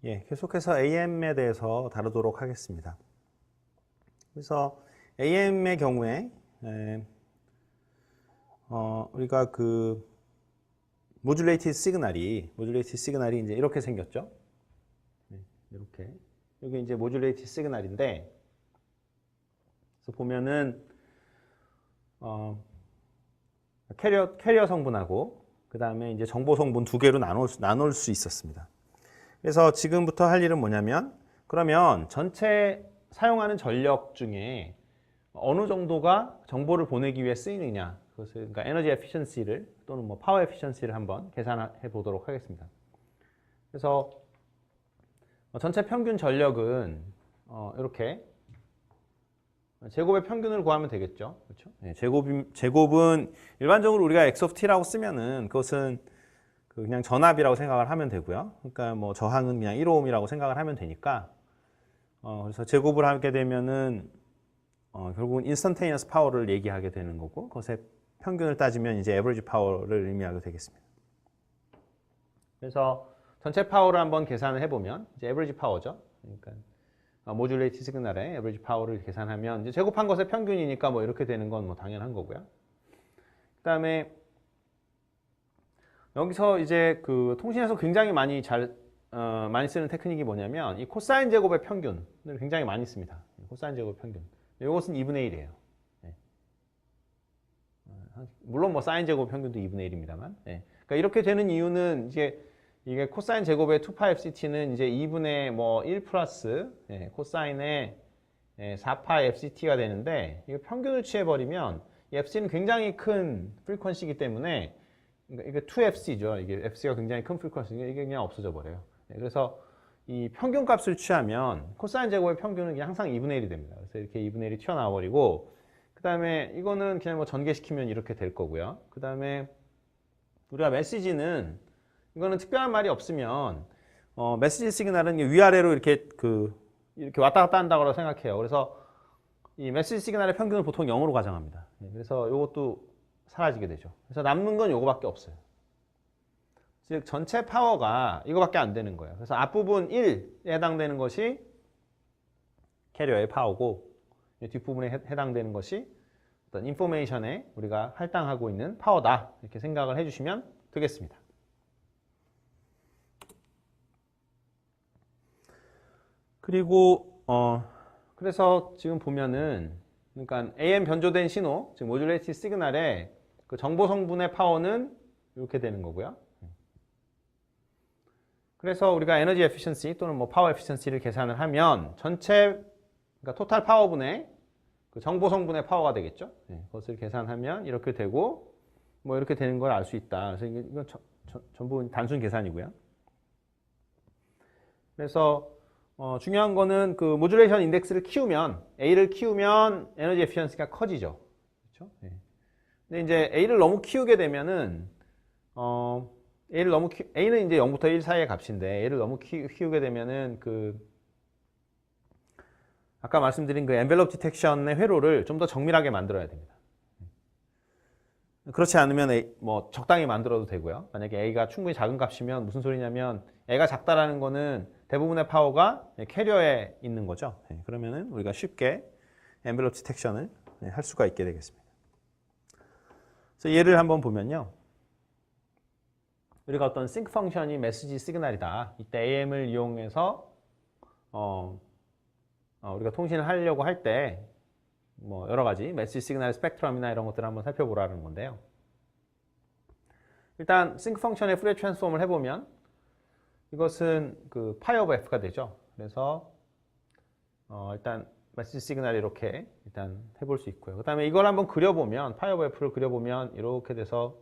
예, 계속해서 AM에 대해서 다루도록 하겠습니다. 그래서 AM의 경우에 우리가 그 모듈레이티드 시그널이 이제 이렇게 생겼죠. 네, 이렇게 여기 이제 모듈레이티드 시그널인데, 그래서 보면은 캐리어 성분하고 그 다음에 이제 정보 성분 두 개로 나눌 수 있었습니다. 그래서 지금부터 할 일은 뭐냐면, 그러면 전체 사용하는 전력 중에 어느 정도가 정보를 보내기 위해 쓰이느냐, 그것을 그러니까 에너지 에피션시를 또는 뭐 파워 에피션시를 한번 계산해 보도록 하겠습니다. 그래서 전체 평균 전력은 이렇게 제곱의 평균을 구하면 되겠죠. 그렇죠? 네, 제곱은 일반적으로 우리가 x of t라고 쓰면은 그것은 그냥 전압이라고 생각을 하면 되고요. 그러니까 뭐 저항은 그냥 1ohm이라고 생각을 하면 되니까 그래서 제곱을 하게 되면은 결국은 인스턴테니어스 파워를 얘기하게 되는 거고, 그것의 평균을 따지면 이제 에버리지 파워를 의미하게 되겠습니다. 그래서 전체 파워를 한번 계산을 해보면 이제 에버리지 파워죠. 그러니까 모듈레이티드 시그널의 에버리지 파워를 계산하면 이제 제곱한 것의 평균이니까 뭐 이렇게 되는 건 뭐 당연한 거고요. 그다음에 여기서 이제 그 통신에서 굉장히 많이 쓰는 테크닉이 뭐냐면 이 코사인 제곱의 평균을 굉장히 많이 씁니다. 코사인 제곱의 평균. 이것은 2분의 1이에요. 네. 물론 뭐 사인 제곱 평균도 2분의 1입니다만. 네. 그러니까 이렇게 되는 이유는 이게 코사인 제곱의 2파이 FCT는 이제 2분의 뭐 1 플러스 코사인의 4파이 FCT가 되는데, 이거 평균을 취해버리면 이 FC는 굉장히 큰 프리퀀시이기 때문에, 그러니까 이게 2FC죠. 이게 FC가 굉장히 큰 프리퀀시, 이게 그냥 없어져 버려요. 그래서 이 평균 값을 취하면 코사인 제곱의 평균은 그냥 항상 2분의 1이 됩니다. 그래서 이렇게 2분의 1이 튀어나와 버리고, 그 다음에 이거는 그냥 뭐 전개시키면 이렇게 될 거고요. 그 다음에 우리가 메시지는, 이거는 특별한 말이 없으면 메시지 시그널은 위아래로 이렇게 왔다 갔다 한다고 생각해요. 그래서 이 메시지 시그널의 평균을 보통 0으로 가정합니다. 그래서 이것도 사라지게 되죠. 그래서 남는 건 이거밖에 없어요. 즉 전체 파워가 이거밖에 안 되는 거예요. 그래서 앞부분 1에 해당되는 것이 캐리어의 파워고, 뒷부분에 해당되는 것이 어떤 인포메이션에 우리가 할당하고 있는 파워다, 이렇게 생각을 해주시면 되겠습니다. 그리고 그래서 지금 보면은, 그러니까 AM 변조된 신호, 즉 모듈레이티드 시그널의 그 정보 성분의 파워는 이렇게 되는 거고요. 그래서 우리가 에너지 에피션시 또는 뭐 파워 에피션시를 계산을 하면 전체, 그러니까 토탈 파워분의 그 정보 성분의 파워가 되겠죠. 그것을 계산하면 이렇게 되고 뭐 이렇게 되는 걸 알 수 있다. 그래서 이건 전부 단순 계산이고요. 그래서 중요한 거는 그 모듈레이션 인덱스를 키우면, A를 키우면 에너지 에피션시가 커지죠. 그렇죠? 근데 이제 A를 너무 키우게 되면은 A는 이제 0부터 1 사이의 값인데, A를 너무 키우게 되면은 아까 말씀드린 그 엔벨롭 디텍션의 회로를 좀 더 정밀하게 만들어야 됩니다. 그렇지 않으면 뭐 적당히 만들어도 되고요. 만약에 A가 충분히 작은 값이면 무슨 소리냐면, A가 작다라는 거는 대부분의 파워가 캐리어에 있는 거죠. 그러면은 우리가 쉽게 엔벨롭 디텍션을 할 수가 있게 되겠습니다. 그래서 예를 한번 보면요. 우리가 어떤 싱크 펑션이 메시지 시그널이다. 이때 AM을 이용해서 우리가 통신을 하려고 할 때 뭐 여러 가지 메시지 시그널 스펙트럼이나 이런 것들을 한번 살펴보라는 건데요. 일단 싱크 펑션의 푸리어 트랜스폼을 해보면 이것은 그 파이 오브 F가 되죠. 그래서 일단 메시지 시그널 이렇게 일단 해볼 수 있고요. 그 다음에 이걸 한번 그려보면, 파이 오브 F를 그려보면 이렇게 돼서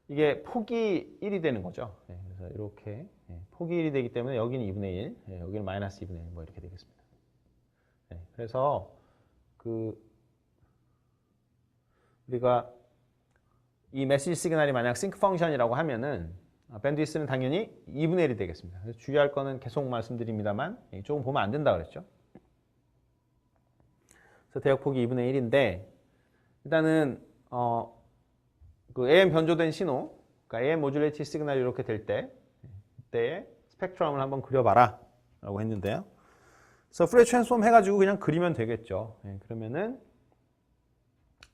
이게 폭이 1이 되는 거죠. 그래서 이렇게 폭이 1이 되기 때문에 여기는 2분의 1, 여기는 마이너스 2분의 1, 뭐 이렇게 되겠습니다. 그래서 우리가 이 메시지 시그널이 만약 싱크 펑션이라고 하면은 밴드위스는 당연히 2분의 1이 되겠습니다. 그래서 주의할 거는 계속 말씀드립니다만 조금 보면 안 된다 그랬죠. 그래서 대역폭이 2분의 1인데, 일단은 그 AM 변조된 신호, 그러니까 AM 모듈레이티드 시그널이 이렇게 될 때, 이때의 스펙트럼을 한번 그려봐라 라고 했는데요. 그래서 프레 트랜스폼 해가지고 그냥 그리면 되겠죠. 그러면은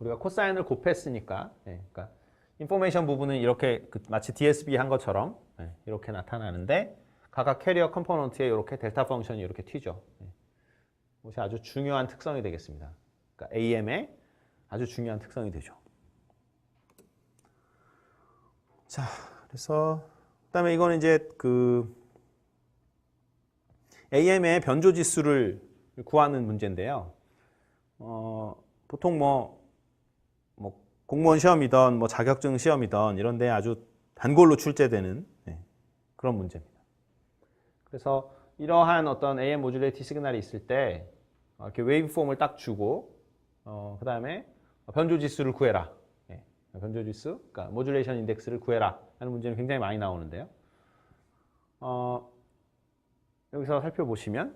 우리가 코사인을 곱했으니까, 그러니까 인포메이션 부분은 이렇게 마치 DSB 한 것처럼 이렇게 나타나는데 각각 캐리어 컴포넌트에 이렇게 델타 펑션이 이렇게 튀죠. 이것이 아주 중요한 특성이 되겠습니다. 그러니까 AM의 아주 중요한 특성이 되죠. 자, 그래서 그다음에 이거는 이제 그 AM의 변조 지수를 구하는 문제인데요. 보통 뭐 공무원 시험이든 뭐 자격증 시험이든 이런 데 아주 단골로 출제되는 그런 문제입니다. 그래서 이러한 어떤 AM 모듈레이티 시그널이 있을 때 이렇게 웨이브 폼을 딱 주고 그 다음에 변조 지수를 구해라. 변조 지수, 그러니까 모듈레이션 인덱스를 구해라 하는 문제는 굉장히 많이 나오는데요. 여기서 살펴보시면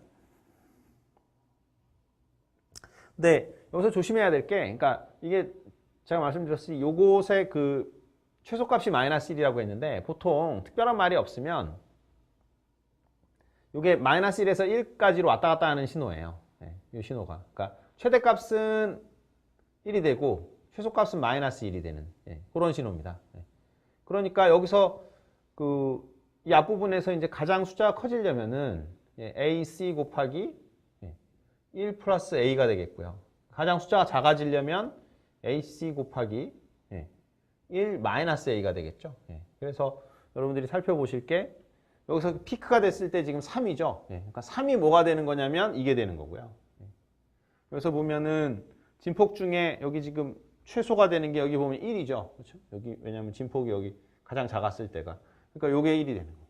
근데 여기서 조심해야 될 게, 그러니까 이게 제가 말씀드렸듯이 요것의 그 최소값이 마이너스 1이라고 했는데 보통 특별한 말이 없으면 이게 마이너스 1에서 1까지로 왔다 갔다 하는 신호예요. 이 신호가. 그러니까 최대값은 1이 되고 최소값은 마이너스 1이 되는 그런 신호입니다. 그러니까 여기서 이 앞부분에서 이제 가장 숫자가 커지려면은 AC 곱하기 1 플러스 A가 되겠고요. 가장 숫자가 작아지려면 AC 곱하기 1 마이너스 A가 되겠죠. 그래서 여러분들이 살펴보실 게 여기서 피크가 됐을 때 지금 3이죠. 그러니까 3이 뭐가 되는 거냐면 이게 되는 거고요. 여기서 보면은 진폭 중에 여기 지금 최소가 되는 게 여기 보면 1이죠. 그렇죠? 여기 왜냐하면 진폭이 여기 가장 작았을 때가. 그러니까 요게 1이 되는 거예요.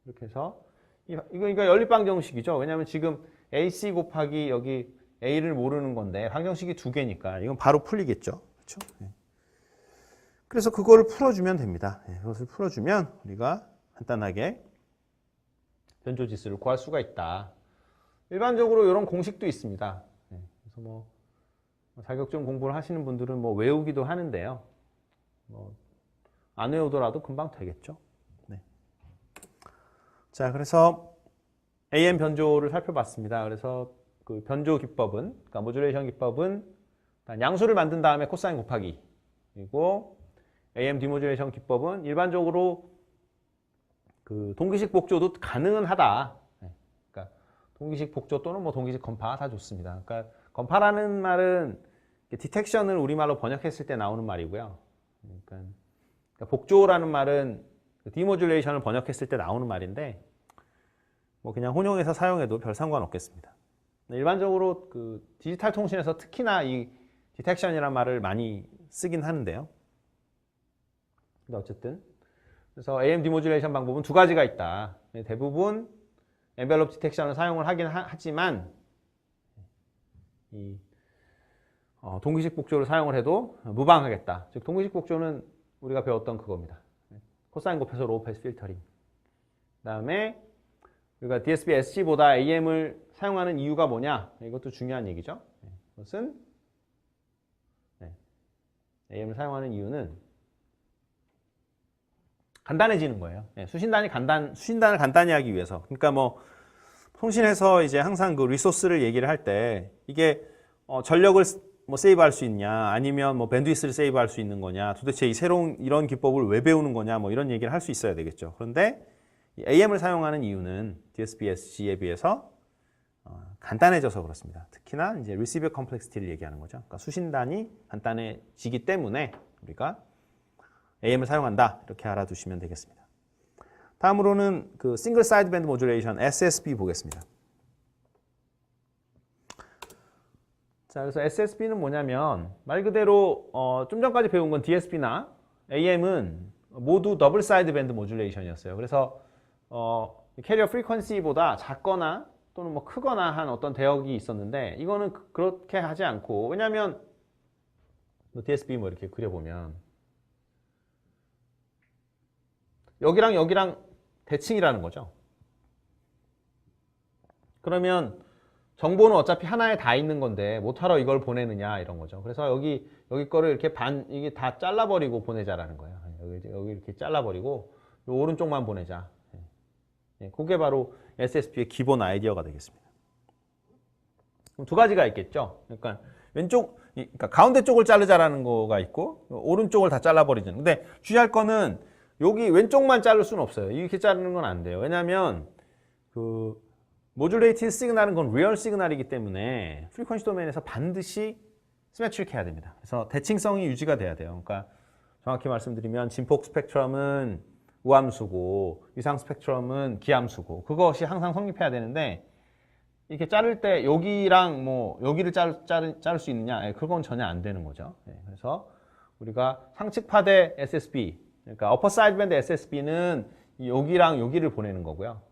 이렇게 해서 이거 그러니까 연립 방정식이죠. 왜냐하면 지금 AC 곱하기 여기 A를 모르는 건데 방정식이 두 개니까 이건 바로 풀리겠죠. 그렇죠? 그래서 그거를 풀어주면 됩니다. 그것을 풀어주면 우리가 간단하게 변조 지수를 구할 수가 있다. 일반적으로 이런 공식도 있습니다. 그래서 뭐 자격증 공부를 하시는 분들은 뭐 외우기도 하는데요. 뭐 안 외우더라도 금방 되겠죠. 자, 그래서 AM 변조를 살펴봤습니다. 그래서 그 변조 기법은, 그러니까 모듈레이션 기법은 양수를 만든 다음에 코사인 곱하기, 그리고 AM 디모듈레이션 기법은 일반적으로 그 동기식 복조도 가능은 하다. 그러니까 동기식 복조 또는 뭐 동기식 건파 다 좋습니다. 그러니까 건파라는 말은 디텍션을 우리말로 번역했을 때 나오는 말이고요. 그러니까 복조라는 말은 디모듈레이션을 번역했을 때 나오는 말인데 뭐 그냥 혼용해서 사용해도 별 상관없겠습니다. 일반적으로 그 디지털 통신에서 특히나 이 디텍션이라는 말을 많이 쓰긴 하는데요. 근데 어쨌든 그래서 AM 디모듈레이션 방법은 두 가지가 있다. 대부분 엔벨롭 디텍션을 사용을 하긴 하지만 이 동기식 복조를 사용을 해도 무방하겠다. 즉 동기식 복조는 우리가 배웠던 그겁니다. 코사인 곱해서 로우 패스 필터링. 그다음에 우리가 DSP SG보다 AM을 사용하는 이유가 뭐냐? 이것도 중요한 얘기죠. 그것은 AM을 사용하는 이유는 간단해지는 거예요. 수신단을 간단히 하기 위해서. 그러니까 뭐 통신에서 이제 항상 그 리소스를 얘기를 할 때 이게 전력을 뭐 세이브할 수 있냐, 아니면 뭐 밴드위스를 세이브할 수 있는 거냐, 도대체 이 새로운 이런 기법을 왜 배우는 거냐, 뭐 이런 얘기를 할 수 있어야 되겠죠. 그런데 AM을 사용하는 이유는 DSP SG에 비해서 간단해져서 그렇습니다. 특히나 이제 Receiver Complexity를 얘기하는 거죠. 그러니까 수신단이 간단해지기 때문에 우리가 AM을 사용한다, 이렇게 알아두시면 되겠습니다. 다음으로는 그 Single Sideband Modulation SSB 보겠습니다. 자, 그래서 SSB는 뭐냐면 말 그대로 좀 전까지 배운 건 DSP나 AM은 모두 더블 사이드 밴드 모듈레이션이었어요. 그래서 캐리어 프리퀀시보다 작거나 또는 뭐 크거나 한 어떤 대역이 있었는데 이거는 그렇게 하지 않고, 왜냐하면 DSP 뭐 이렇게 그려보면 여기랑 여기랑 대칭이라는 거죠. 그러면 정보는 어차피 하나에 다 있는 건데 못하러 이걸 보내느냐 이런 거죠. 그래서 여기 거를 이렇게 이게 다 잘라버리고 보내자라는 거예요. 여기 이렇게 잘라버리고 요 오른쪽만 보내자. 예, 그게 바로 SSP의 기본 아이디어가 되겠습니다. 그럼 두 가지가 있겠죠. 그러니까 그러니까 가운데 쪽을 자르자라는 거가 있고 오른쪽을 다 잘라버리는. 근데 주의할 거는 여기 왼쪽만 자를 수는 없어요. 이렇게 자르는 건 안 돼요. 왜냐하면 그 모듈레이티드 시그널은 건 리얼 시그널이기 때문에 프리퀀시 도메인에서 반드시 시메트릭 해야 됩니다. 그래서 대칭성이 유지가 돼야 돼요. 그러니까 정확히 말씀드리면 진폭 스펙트럼은 우함수고 위상 스펙트럼은 기함수고 그것이 항상 성립해야 되는데 이렇게 자를 때 여기랑 뭐 여기를 자를 수 있느냐? 그건 전혀 안 되는 거죠. 그래서 우리가 상측파대 SSB 그러니까 어퍼 사이드 밴드 SSB는 여기랑 여기를 보내는 거고요.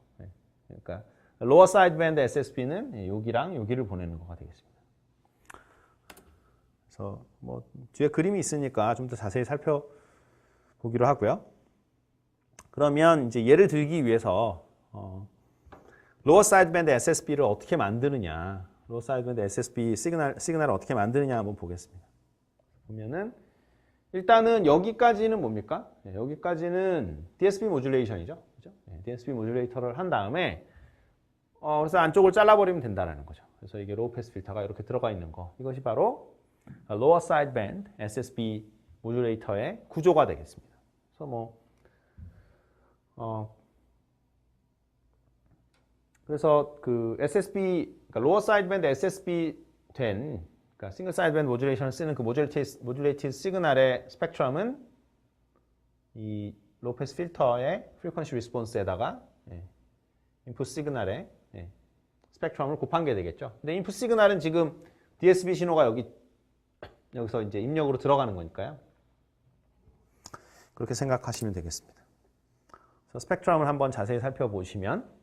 그러니까 로어 사이드 밴드 SSB는 여기랑 여기를 보내는 거가 되겠습니다. 그래서 뭐 뒤에 그림이 있으니까 좀 더 자세히 살펴보기로 하고요. 그러면 이제 예를 들기 위해서 로어 사이드 밴드 SSB를 어떻게 만드느냐, 로어 사이드 밴드 SSB 시그널을 어떻게 만드느냐 한번 보겠습니다. 보면은 일단은 여기까지는 뭡니까? 여기까지는 DSP 모듈레이션이죠. 그죠? DSP 모듈레이터를 한 다음에 그래서 안쪽을 잘라버리면 된다는 거죠. 그래서 이게 로우 패스 필터가 이렇게 들어가 있는 거. 이것이 바로 로어 사이드 밴드 SSB 모듈레이터의 구조가 되겠습니다. 그래서 그래서 그 SSB, 그러니까 로어 사이드 밴드 SSB 된, 그러니까 싱글 사이드 밴드 모듈레이션을 쓰는 그 모듈레이티드 시그널의 스펙트럼은 이 로우 패스 필터의 프리퀀시 리스폰스에다가 인풋 시그널의 스펙트럼을 곱한 게 되겠죠. 근데 인풋 시그널은 지금 DSB 신호가 여기서 이제 입력으로 들어가는 거니까요. 그렇게 생각하시면 되겠습니다. 그래서 스펙트럼을 한번 자세히 살펴보시면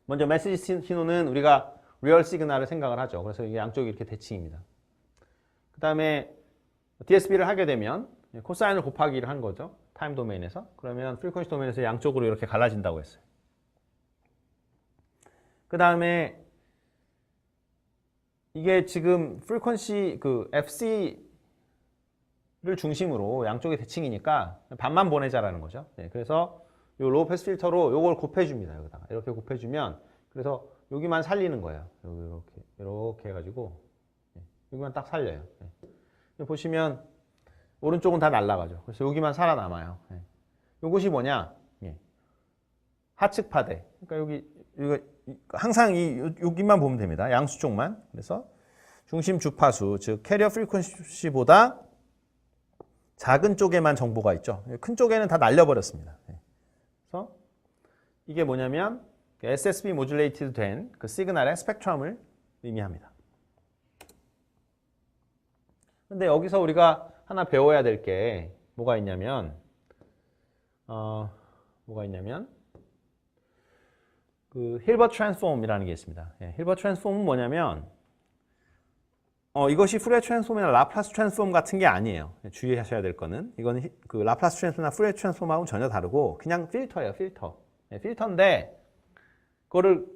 먼저 메시지 신호는 우리가 리얼 시그널을 생각을 하죠. 그래서 이게 양쪽이 이렇게 대칭입니다. 그 다음에 DSB를 하게 되면 코사인을 곱하기를 한 거죠. 타임 도메인에서. 그러면 프리퀀시 도메인에서 양쪽으로 이렇게 갈라진다고 했어요. 그 다음에 이게 지금 프리퀀시 그 FC를 중심으로 양쪽이 대칭이니까 반만 보내자라는 거죠. 그래서 이 로우 패스 필터로 요걸 곱해줍니다. 여기다가 이렇게 곱해주면 그래서 여기만 살리는 거예요. 이렇게 해가지고 여기만 딱 살려요. 보시면 오른쪽은 다 날아가죠. 그래서 여기만 살아남아요. 이것이 뭐냐? 하측 파대. 그러니까 여기 항상 여기만 보면 됩니다. 양수 쪽만. 그래서 중심 주파수, 즉 캐리어 프리퀀시보다 작은 쪽에만 정보가 있죠. 큰 쪽에는 다 날려버렸습니다. 그래서 이게 뭐냐면 SSB 모듈레이티드 된 그 시그널의 스펙트럼을 의미합니다. 근데 여기서 우리가 하나 배워야 될 게 뭐가 있냐면 그 힐버트 트랜스폼이라는 게 있습니다. 힐버트 트랜스폼은 뭐냐면 이것이 푸리에 트랜스폼이나 라플라스 트랜스폼 같은 게 아니에요. 주의하셔야 될 거는 이거는 그 라플라스 트랜스폼이나 푸리에 트랜스폼하고는 전혀 다르고 그냥 필터예요. 필터. 필터인데 그거를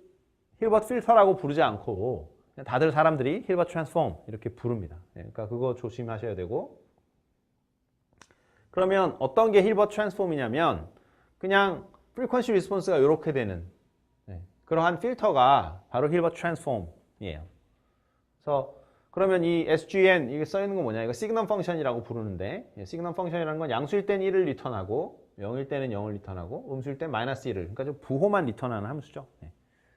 힐버트 필터라고 부르지 않고 다들 사람들이 힐버트 트랜스폼 이렇게 부릅니다. 그러니까 그거 조심하셔야 되고 그러면 어떤 게 힐버트 트랜스폼이냐면 그냥 프리퀀시 리스폰스가 이렇게 되는 그러한 필터가 바로 힐버트 트랜스폼이에요. 그래서 그러면 이 SGN 이게 써 있는 건 뭐냐? 이거 시그넘 펑션이라고 부르는데 시그넘 펑션이라는 건 양수일 땐 1을 리턴하고 0일 때는 0을 리턴하고 음수일 땐 마이너스 1을 그러니까 좀 부호만 리턴하는 함수죠.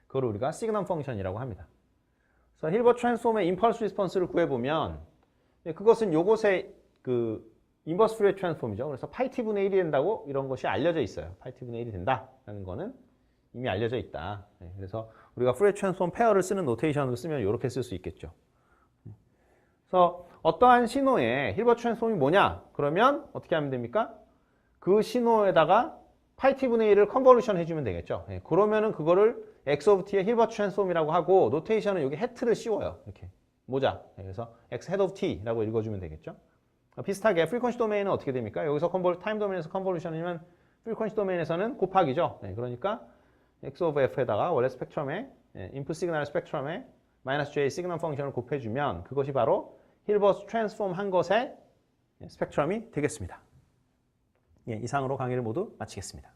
그걸 우리가 시그넘 펑션이라고 합니다. 그래서 힐버트 트랜스폼의 임펄스 리스폰스를 구해보면 그것은 요것의 그 인버스 푸리에 트랜스폼이죠. 그래서 파이 t분의 1이 된다고 이런 것이 알려져 있어요. 파이 t분의 1이 된다라는 거는 이미 알려져 있다. 그래서 우리가 푸리에 트랜스폼 페어를 쓰는 노테이션으로 쓰면 이렇게 쓸 수 있겠죠. 그래서 어떠한 신호의 힐버트 트랜스폼이 뭐냐? 그러면 어떻게 하면 됩니까? 그 신호에다가 파이 t분의 1을 컨볼루션 해주면 되겠죠. 그러면은 그거를 x of t의 힐버트 트랜스폼이라고 하고 노테이션은 여기 해트를 씌워요. 이렇게 모자. 그래서 x head of t라고 읽어주면 되겠죠. 비슷하게 프리퀀시 도메인은 어떻게 됩니까? 여기서 타임 도메인에서 컨볼루션이면 프리퀀시 도메인에서는 곱하기죠. 그러니까 x of f에다가 원래 스펙트럼에 인풋 시그널 스펙트럼에 마이너스 j 시그널 펑션을 곱해주면 그것이 바로 힐버트 트랜스폼 한 것의 스펙트럼이 되겠습니다. 이상으로 강의를 모두 마치겠습니다.